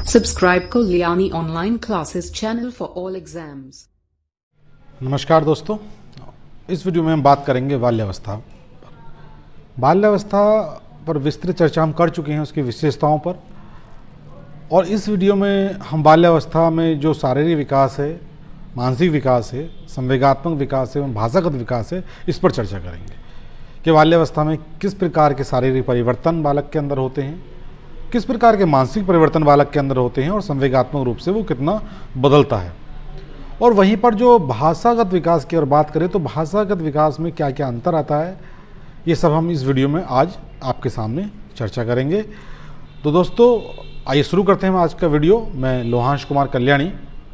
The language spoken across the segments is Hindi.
Subscribe Kalyani Online Classes channel for all exams. नमस्कार दोस्तों, इस वीडियो में हम बात करेंगे बाल्यावस्था पर। बाल्यावस्था पर विस्तृत चर्चा हम कर चुके हैं उसकी विशेषताओं पर, और इस वीडियो में हम बाल्यावस्था में जो शारीरिक विकास है, मानसिक विकास है, संवेगात्मक विकास है एवं भाषागत विकास है, इस पर चर्चा करेंगे कि बाल्यावस्था में किस प्रकार के शारीरिक परिवर्तन बालक के अंदर होते हैं, किस प्रकार के मानसिक परिवर्तन बालक के अंदर होते हैं और संवेगात्मक रूप से वो कितना बदलता है। और वहीं पर जो भाषागत विकास की अगर बात करें तो भाषागत विकास में क्या क्या अंतर आता है, ये सब हम इस वीडियो में आज आपके सामने चर्चा करेंगे। तो दोस्तों आइए शुरू करते हैं आज का वीडियो। मैं Lohansh Kumar Kalyani,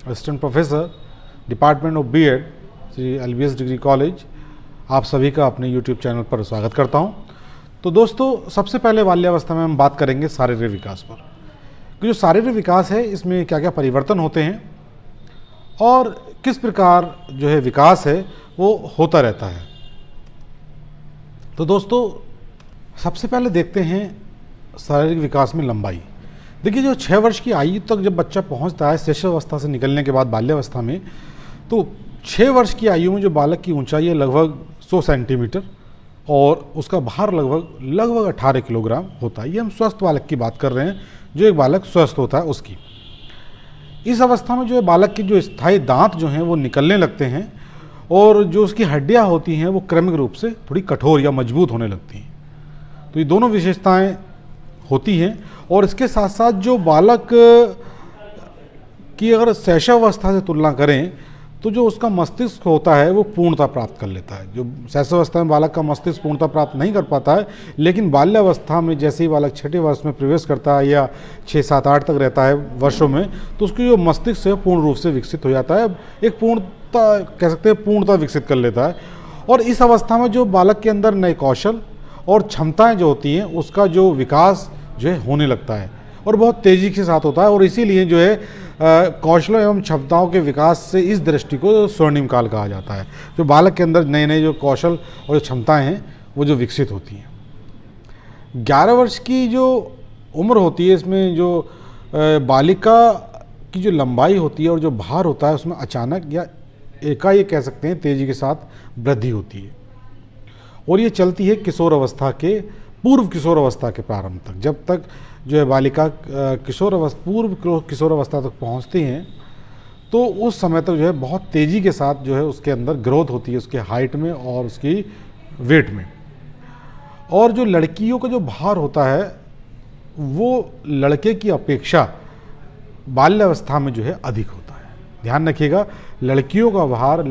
assistant professor, department of BEd, Shri LBS degree college, आप सभी का अपने यूट्यूब चैनल पर स्वागत करता हूँ। तो दोस्तों सबसे पहले बाल्यावस्था में हम बात करेंगे शारीरिक विकास पर, कि जो शारीरिक विकास है इसमें क्या क्या परिवर्तन होते हैं और किस प्रकार जो है विकास है वो होता रहता है। तो दोस्तों सबसे पहले देखते हैं शारीरिक विकास में लंबाई। देखिए, जो 6 वर्ष की आयु तक जब बच्चा पहुंचता है शिशुअवस्था से निकलने के बाद बाल्यावस्था में, तो 6 वर्ष की आयु में जो बालक की ऊंचाई है लगभग 100 सेंटीमीटर और उसका भार लगभग 18 किलोग्राम होता है। ये हम स्वस्थ बालक की बात कर रहे हैं, जो एक बालक स्वस्थ होता है उसकी। इस अवस्था में जो है बालक के जो स्थायी दांत जो हैं वो निकलने लगते हैं और जो उसकी हड्डियां होती हैं वो क्रमिक रूप से थोड़ी कठोर या मजबूत होने लगती हैं। तो ये दोनों विशेषताएं होती हैं। और इसके साथ साथ जो बालक की अगर शैशवावस्था से तुलना करें तो जो उसका मस्तिष्क होता है वो पूर्णता प्राप्त कर लेता है। जो शैशवावस्था में बालक का मस्तिष्क पूर्णता प्राप्त नहीं कर पाता है, लेकिन बाल्यावस्था में जैसे ही बालक 6ठे वर्ष में प्रवेश करता है या 6, 7, 8 तक रहता है वर्षों में, तो उसकी जो मस्तिष्क है पूर्ण रूप से विकसित हो जाता है, एक पूर्णता कह सकते हैं पूर्णता विकसित कर लेता है। और इस अवस्था में जो बालक के अंदर नए कौशल और क्षमताएँ जो होती हैं उसका जो विकास जो है होने लगता है और बहुत तेज़ी के साथ होता है। और इसीलिए जो है कौशलों एवं क्षमताओं के विकास से इस दृष्टि को स्वर्णिम काल कहा जाता है। जो बालक के अंदर नए नए जो कौशल और जो क्षमताएं हैं वो जो विकसित होती हैं। 11 वर्ष की जो उम्र होती है, इसमें जो बालिका की जो लंबाई होती है और जो भार होता है उसमें अचानक या एकाएक कह सकते हैं तेज़ी के साथ वृद्धि होती है। और ये चलती है किशोर अवस्था के पूर्व किशोर अवस्था के प्रारंभ तक। जब तक जो है बालिका पूर्व किशोर अवस्था तक पहुंचती हैं तो उस समय तक जो है बहुत तेज़ी के साथ जो है उसके अंदर ग्रोथ होती है, उसके हाइट में और उसकी वेट में। और जो लड़कियों का जो भार होता है वो लड़के की अपेक्षा बाल्यावस्था में जो है अधिक होता है। ध्यान रखिएगा, लड़कियों का भार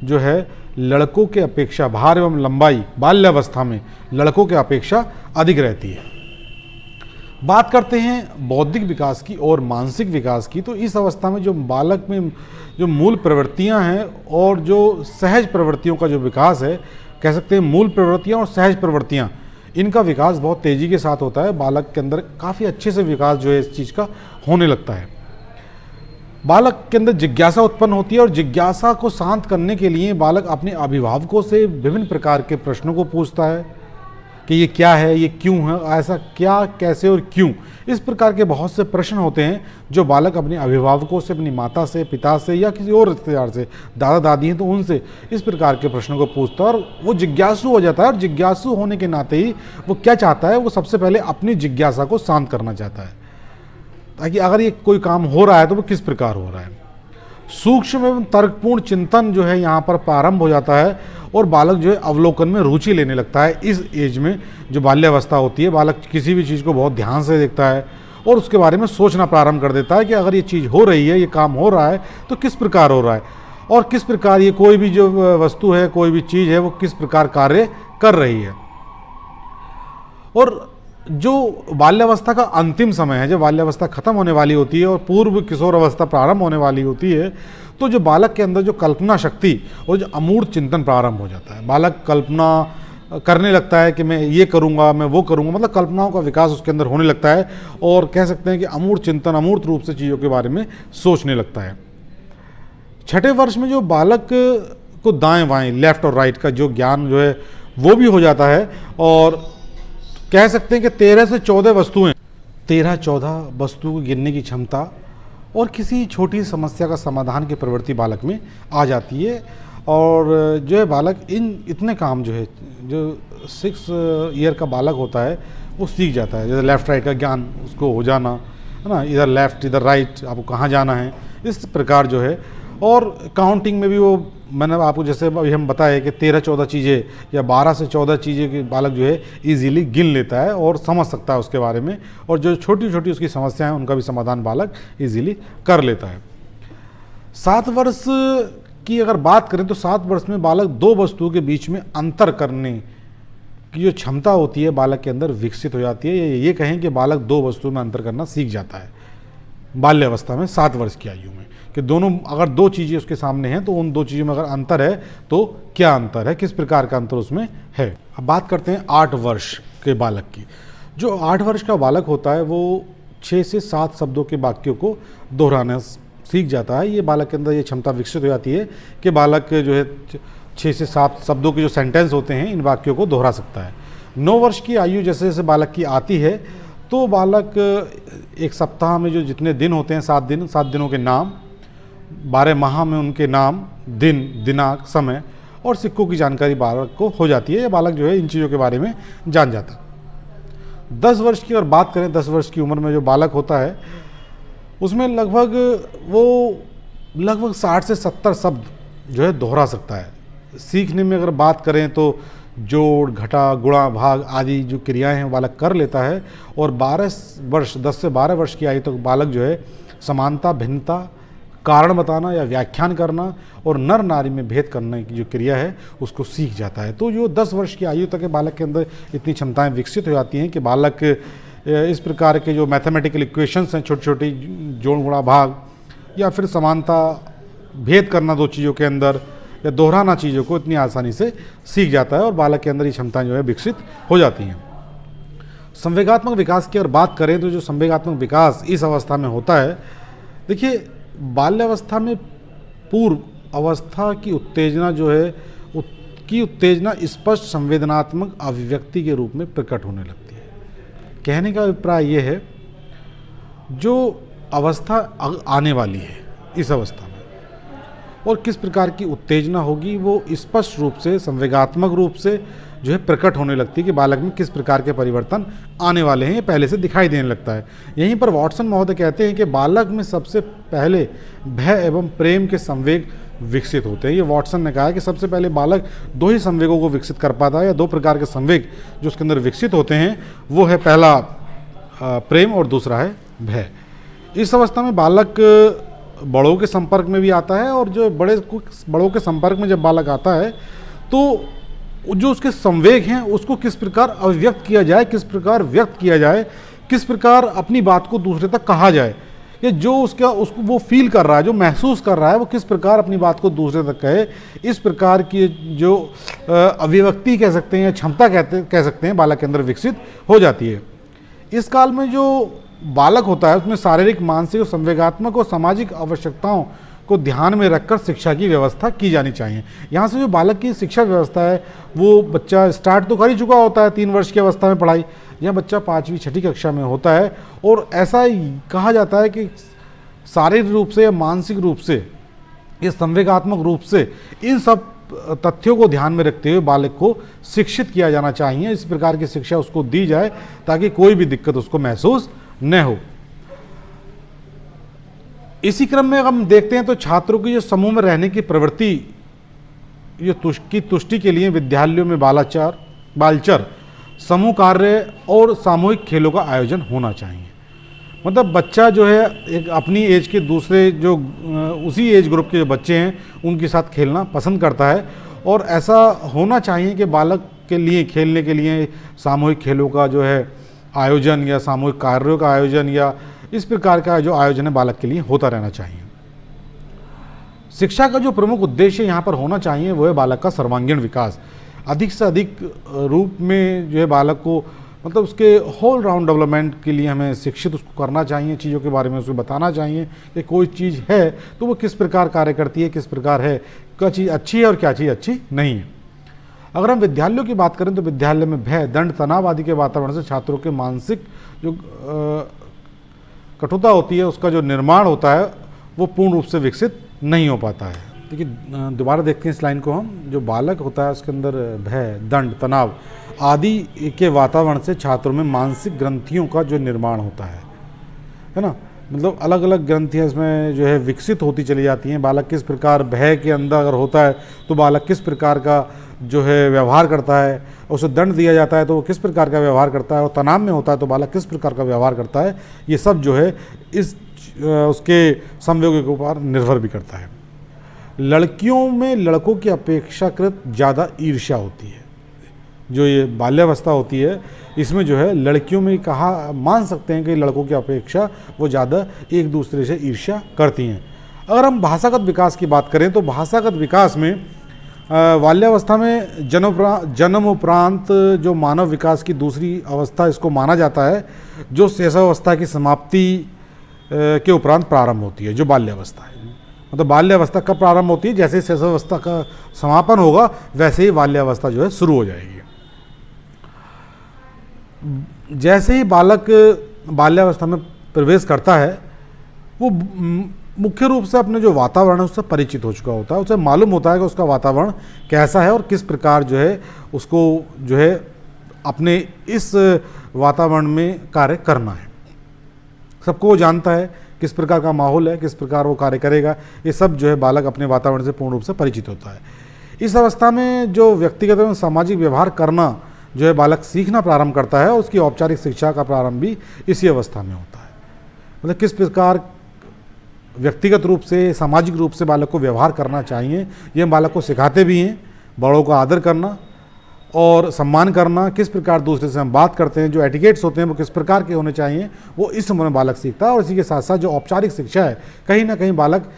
जो है लड़कों के अपेक्षा, भार एवं लंबाई बाल्यावस्था में लड़कों के अपेक्षा अधिक रहती है। बात करते हैं बौद्धिक विकास की और मानसिक विकास की। तो इस अवस्था में जो बालक में जो मूल प्रवृत्तियां हैं और जो सहज प्रवृत्तियों का जो विकास है, कह सकते हैं मूल प्रवृत्तियां और सहज प्रवृत्तियां, इनका विकास बहुत तेज़ी के साथ होता है। बालक के अंदर काफ़ी अच्छे से विकास जो है इस चीज़ का होने लगता है। बालक के अंदर जिज्ञासा उत्पन्न होती है और जिज्ञासा को शांत करने के लिए बालक अपने अभिभावकों से विभिन्न प्रकार के प्रश्नों को पूछता है कि ये क्या है, ये क्यों है, ऐसा क्या, कैसे और क्यों। इस प्रकार के बहुत से प्रश्न होते हैं जो बालक अपने अभिभावकों से, अपनी माता से, पिता से या किसी और रिश्तेदार से, दादा दादी हैं तो उनसे इस प्रकार के प्रश्नों को पूछता है और वो जिज्ञासु हो जाता है। और जिज्ञासु होने के नाते ही वो क्या चाहता है, वो सबसे पहले अपनी जिज्ञासा को शांत करना चाहता है, ताकि अगर ये कोई काम हो रहा है तो वो किस प्रकार हो रहा है। सूक्ष्म एवं तर्कपूर्ण चिंतन जो है यहाँ पर प्रारंभ हो जाता है और बालक जो है अवलोकन में रुचि लेने लगता है। इस एज में जो बाल्यावस्था होती है, बालक किसी भी चीज़ को बहुत ध्यान से देखता है और उसके बारे में सोचना प्रारंभ कर देता है कि अगर ये चीज़ हो रही है, ये काम हो रहा है तो किस प्रकार हो रहा है और किस प्रकार ये कोई भी जो वस्तु है, कोई भी चीज़ है, वो किस प्रकार कार्य कर रही है। और जो बाल्यावस्था का अंतिम समय है, जब बाल्यावस्था खत्म होने वाली होती है और पूर्व किशोर अवस्था प्रारंभ होने वाली होती है, तो जो बालक के अंदर जो कल्पना शक्ति और जो अमूर्त चिंतन प्रारंभ हो जाता है। बालक कल्पना करने लगता है कि मैं ये करूँगा, मैं वो करूँगा, मतलब कल्पनाओं का विकास उसके अंदर होने लगता है और कह सकते हैं कि अमूर्त चिंतन, अमूर्त रूप से चीज़ों के बारे में सोचने लगता है। 6ठे वर्ष में जो बालक को दाएं बाएं, लेफ्ट और राइट का जो ज्ञान जो है वो भी हो जाता है और कह सकते हैं कि 13 से 14 वस्तुएं 13-14 वस्तु को गिनने की क्षमता और किसी छोटी समस्या का समाधान की प्रवृत्ति बालक में आ जाती है। और जो है बालक इतने काम जो है, जो 6 ईयर का बालक होता है वो सीख जाता है। जैसे लेफ़्ट राइट का ज्ञान उसको हो जाना, है ना, इधर लेफ़्ट इधर राइट, आपको कहाँ जाना है, इस प्रकार जो है। और काउंटिंग में भी वो, मैंने आपको जैसे अभी हम बताए कि 13-14 चीज़ें या 12 से 14 चीज़ें के बालक जो है इजीली गिन लेता है और समझ सकता है उसके बारे में, और जो छोटी छोटी उसकी समस्याएं हैं उनका भी समाधान बालक इजीली कर लेता है। 7 वर्ष की अगर बात करें तो 7 वर्ष में बालक 2 वस्तुओं के बीच में अंतर करने की जो क्षमता होती है बालक के अंदर विकसित हो जाती है। ये कहें कि बालक 2 वस्तुओं में अंतर करना सीख जाता है बाल्यावस्था में, 7 वर्ष की आयु में, कि दोनों अगर 2 चीज़ें उसके सामने हैं तो उन 2 चीज़ों में अगर अंतर है तो क्या अंतर है, किस प्रकार का अंतर उसमें है। अब बात करते हैं 8 वर्ष के बालक की। जो 8 वर्ष का बालक होता है वो 6 से 7 शब्दों के वाक्यों को दोहराना सीख जाता है। ये बालक के अंदर ये क्षमता विकसित हो जाती है कि बालक जो है 6 से 7 शब्दों के जो सेंटेंस होते हैं इन वाक्यों को दोहरा सकता है। 9 वर्ष की आयु जैसे जैसे बालक की आती है तो बालक एक सप्ताह में जो जितने दिन होते हैं 7 दिन, 7 दिनों के नाम, 12 माह में उनके नाम, दिन, दिनांक, समय और सिक्कों की जानकारी बालक को हो जाती है। ये बालक जो है इन चीज़ों के बारे में जान जाता है। 10 वर्ष की अगर बात करें, 10 वर्ष की उम्र में जो बालक होता है उसमें लगभग 60 से 70 शब्द जो है दोहरा सकता है। सीखने में अगर बात करें तो जोड़, घटा, गुणा, भाग आदि जो क्रियाएं हैं बालक कर लेता है। और 10 से 12 वर्ष की आयु तक बालक जो है समानता, भिन्नता, कारण बताना या व्याख्यान करना और नर नारी में भेद करने की जो क्रिया है उसको सीख जाता है। तो जो 10 वर्ष की आयु तक के बालक के अंदर इतनी क्षमताएं विकसित हो जाती हैं कि बालक इस प्रकार के जो मैथमेटिकल इक्वेशंस हैं, छोटी छोटी जोड़, गुणा, भाग या फिर समानता, भेद करना 2 चीज़ों के अंदर या दोहराना चीज़ों को इतनी आसानी से सीख जाता है और बालक के अंदर ये क्षमताएं जो है विकसित हो जाती हैं। संवेगात्मक विकास की अगर बात करें तो जो संवेगात्मक विकास इस अवस्था में होता है, देखिए बाल्यावस्था में पूर्व अवस्था की उत्तेजना जो है की उत्तेजना स्पष्ट संवेदनात्मक अभिव्यक्ति के रूप में प्रकट होने लगती है। कहने का अभिप्राय ये है, जो अवस्था आने वाली है इस अवस्था में और किस प्रकार की उत्तेजना होगी वो स्पष्ट रूप से, संवेगात्मक रूप से जो है प्रकट होने लगती है कि बालक में किस प्रकार के परिवर्तन आने वाले हैं, ये पहले से दिखाई देने लगता है। यहीं पर वॉटसन महोदय कहते हैं कि बालक में सबसे पहले भय एवं प्रेम के संवेग विकसित होते हैं। ये वॉटसन ने कहा है कि सबसे पहले बालक 2 ही संवेगों को विकसित कर पाता है, या 2 प्रकार के संवेग जो उसके अंदर विकसित होते हैं, वो है पहला प्रेम और दूसरा है भय। इस अवस्था में बालक बड़ों के संपर्क में भी आता है और जो बड़ों के संपर्क में जब बालक आता है तो जो उसके संवेग हैं उसको किस प्रकार अभिव्यक्त किया जाए, किस प्रकार व्यक्त किया जाए, किस प्रकार अपनी बात को दूसरे तक कहा जाए, या जो उसको वो फील कर रहा है, जो महसूस कर रहा है, वो किस प्रकार अपनी बात को दूसरे तक कहे, इस प्रकार की जो अभिव्यक्ति कह सकते हैं, क्षमता कह सकते हैं, बालक के अंदर विकसित हो जाती है। इस काल में जो बालक होता है उसमें शारीरिक, मानसिक और संवेगात्मक और सामाजिक आवश्यकताओं को ध्यान में रखकर शिक्षा की व्यवस्था की जानी चाहिए। यहाँ से जो बालक की शिक्षा व्यवस्था है वो बच्चा स्टार्ट तो कर ही चुका होता है 3 वर्ष की अवस्था में पढ़ाई, यह बच्चा 5वीं 6ठी कक्षा में होता है और ऐसा कहा जाता है कि शारीरिक रूप से या मानसिक रूप से या संवेगात्मक रूप से इन सब तथ्यों को ध्यान में रखते हुए बालक को शिक्षित किया जाना चाहिए। इस प्रकार की शिक्षा उसको दी जाए ताकि कोई भी दिक्कत उसको महसूस न हो। इसी क्रम में हम देखते हैं तो छात्रों की जो समूह में रहने की प्रवृत्ति की तुष्टि के लिए विद्यालयों में बालचर, समूह कार्य और सामूहिक खेलों का आयोजन होना चाहिए। मतलब बच्चा जो है एक अपनी एज के दूसरे जो उसी एज ग्रुप के जो बच्चे हैं उनके साथ खेलना पसंद करता है और ऐसा होना चाहिए कि बालक के लिए खेलने के लिए सामूहिक खेलों का जो है आयोजन या सामूहिक कार्यों का आयोजन या इस प्रकार का जो आयोजन है बालक के लिए होता रहना चाहिए। शिक्षा का जो प्रमुख उद्देश्य यहाँ पर होना चाहिए वो है बालक का सर्वांगीण विकास। अधिक से अधिक रूप में जो है बालक को मतलब उसके होल राउंड डेवलपमेंट के लिए हमें शिक्षित उसको करना चाहिए, चीज़ों के बारे में उसको बताना चाहिए कि कोई चीज़ है तो वो किस प्रकार कार्य करती है, किस प्रकार है, क्या चीज़ अच्छी है और क्या चीज़ अच्छी नहीं है। अगर हम विद्यालयों की बात करें तो विद्यालय में भय, दंड, तनाव आदि के वातावरण से छात्रों के मानसिक जो कठोरता होती है, उसका जो निर्माण होता है वो पूर्ण रूप से विकसित नहीं हो पाता है। देखिए दोबारा देखते हैं इस लाइन को हम। जो बालक होता है उसके अंदर भय, दंड, तनाव आदि के वातावरण से छात्रों में मानसिक ग्रंथियों का जो निर्माण होता है ना, मतलब अलग अलग ग्रंथियाँ इसमें जो है विकसित होती चली जाती हैं। बालक किस प्रकार भय के अंदर अगर होता है तो बालक किस प्रकार का जो है व्यवहार करता है, उसे दंड दिया जाता है तो वो किस प्रकार का व्यवहार करता है, और तनाव में होता है तो बालक किस प्रकार का व्यवहार करता है, ये सब जो है इस उसके संवेगों के ऊपर निर्भर भी करता है। लड़कियों में लड़कों की अपेक्षाकृत ज़्यादा ईर्ष्या होती है। जो ये बाल्यावस्था होती है इसमें जो है लड़कियों में कहा मान सकते हैं कि लड़कों की अपेक्षा वो ज़्यादा एक दूसरे से ईर्ष्या करती हैं। अगर हम भाषागत विकास की बात करें तो भाषागत विकास में बाल्यावस्था में जन्म उपरांत जो मानव विकास की दूसरी अवस्था इसको माना जाता है, जो शैशवावस्था की समाप्ति के उपरांत प्रारंभ होती है। जो बाल्यावस्था है मतलब बाल्यावस्था कब प्रारंभ होती है, जैसे शैशवावस्था का समापन होगा वैसे ही बाल्यावस्था जो है शुरू हो जाएगी। जैसे ही बालक बाल्यावस्था में प्रवेश करता है वो मुख्य रूप से अपने जो वातावरण है उससे परिचित हो चुका होता है। उसे मालूम होता है कि उसका वातावरण कैसा है और किस प्रकार जो है उसको जो है अपने इस वातावरण में कार्य करना है। सबको वो जानता है किस प्रकार का माहौल है, किस प्रकार वो कार्य करेगा, ये सब जो है बालक अपने वातावरण से पूर्ण रूप से परिचित होता है। इस अवस्था में जो व्यक्तिगत एवं सामाजिक व्यवहार करना जो है बालक सीखना प्रारंभ करता है, और उसकी औपचारिक शिक्षा का प्रारंभ भी इसी अवस्था में होता है। मतलब किस प्रकार व्यक्तिगत रूप से, सामाजिक रूप से बालक को व्यवहार करना चाहिए, ये हम बालक को सिखाते भी हैं। बड़ों का आदर करना और सम्मान करना, किस प्रकार दूसरे से हम बात करते हैं, जो एटिकेट्स होते हैं वो किस प्रकार के होने चाहिए, वो इस उम्र में बालक सीखता है। और इसी के साथ साथ जो औपचारिक शिक्षा है कहीं ना कहीं बालक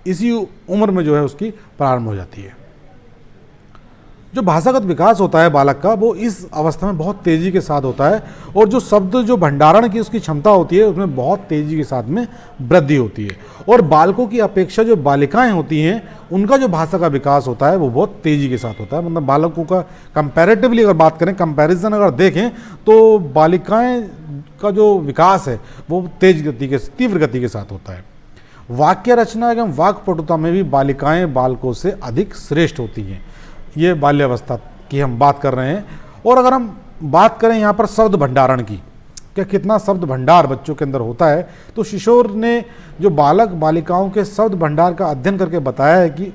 इसी उम्र में जो है उसकी प्रारंभ हो जाती है। जो भाषागत विकास होता है बालक का वो इस अवस्था में बहुत तेज़ी के साथ होता है, और जो शब्द जो भंडारण की उसकी क्षमता होती है उसमें बहुत तेज़ी के साथ में वृद्धि होती है। और बालकों की अपेक्षा जो बालिकाएं होती हैं उनका जो भाषा का विकास होता है वो बहुत तेज़ी के साथ होता है। मतलब बालकों का कंपैरेटिवली अगर बात करें, कंपैरिजन अगर देखें तो बालिकाएं का जो विकास है वो तीव्र गति के साथ होता है। वाक्य रचना एवं वाक्पटुता में भी बालिकाएं बालकों से अधिक श्रेष्ठ होती हैं। ये बाल्यावस्था की हम बात कर रहे हैं। और अगर हम बात करें यहाँ पर शब्द भंडारण की, क्या कितना शब्द भंडार बच्चों के अंदर होता है, तो शिशोर ने जो बालक बालिकाओं के शब्द भंडार का अध्ययन करके बताया है कि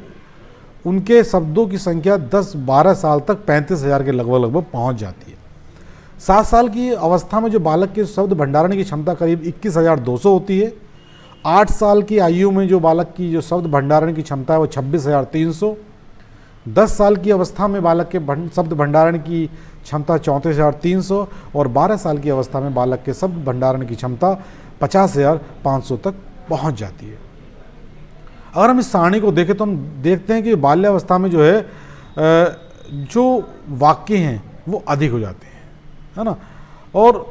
उनके शब्दों की संख्या 10-12 साल तक 35,000 के लगभग पहुँच जाती है। 7 साल की अवस्था में जो बालक के शब्द भंडारण की क्षमता करीब 21,200 होती है। 8 साल की आयु में जो बालक की जो शब्द भंडारण की क्षमता है वो 26,300। 10 साल की अवस्था में बालक के शब्द भंडारण की क्षमता 34,300, और 12 साल की अवस्था में बालक के शब्द भंडारण की क्षमता 50,500 तक पहुंच जाती है। अगर हम इस सारणी को देखें तो हम देखते हैं कि बाल्यावस्था में जो है जो वाक्य हैं वो अधिक हो जाते हैं, है ना। और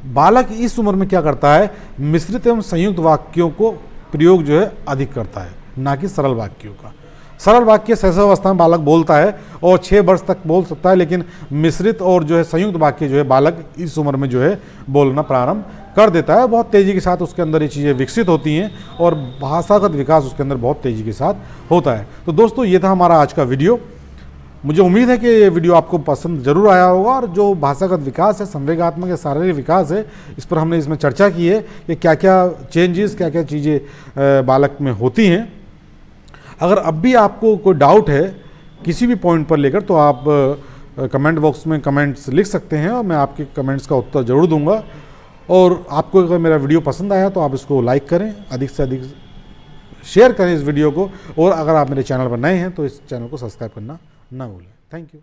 बालक इस उम्र में क्या करता है, मिश्रित एवं संयुक्त वाक्यों को प्रयोग जो है अधिक करता है, ना कि सरल वाक्यों का। सरल वाक्य शैशवावस्था में बालक बोलता है और 6 वर्ष तक बोल सकता है, लेकिन मिश्रित और जो है संयुक्त वाक्य जो है बालक इस उम्र में जो है बोलना प्रारंभ कर देता है। बहुत तेज़ी के साथ उसके अंदर ये चीज़ें विकसित होती हैं और भाषागत विकास उसके अंदर बहुत तेज़ी के साथ होता है। तो दोस्तों ये था हमारा आज का वीडियो। मुझे उम्मीद है कि ये वीडियो आपको पसंद जरूर आया होगा, और जो भाषागत विकास है, संवेगात्मक या शारीरिक विकास है, इस पर हमने इसमें चर्चा की है कि क्या क्या चेंजेस, क्या क्या चीज़ें बालक में होती हैं। अगर अब भी आपको कोई डाउट है किसी भी पॉइंट पर लेकर तो आप कमेंट बॉक्स में कमेंट्स लिख सकते हैं और मैं आपके कमेंट्स का उत्तर ज़रूर दूंगा। और आपको अगर मेरा वीडियो पसंद आया तो आप इसको लाइक करें, अधिक से अधिक शेयर करें इस वीडियो को, और अगर आप मेरे चैनल पर नए हैं तो इस चैनल को सब्सक्राइब करना ना भूलें। Thank you.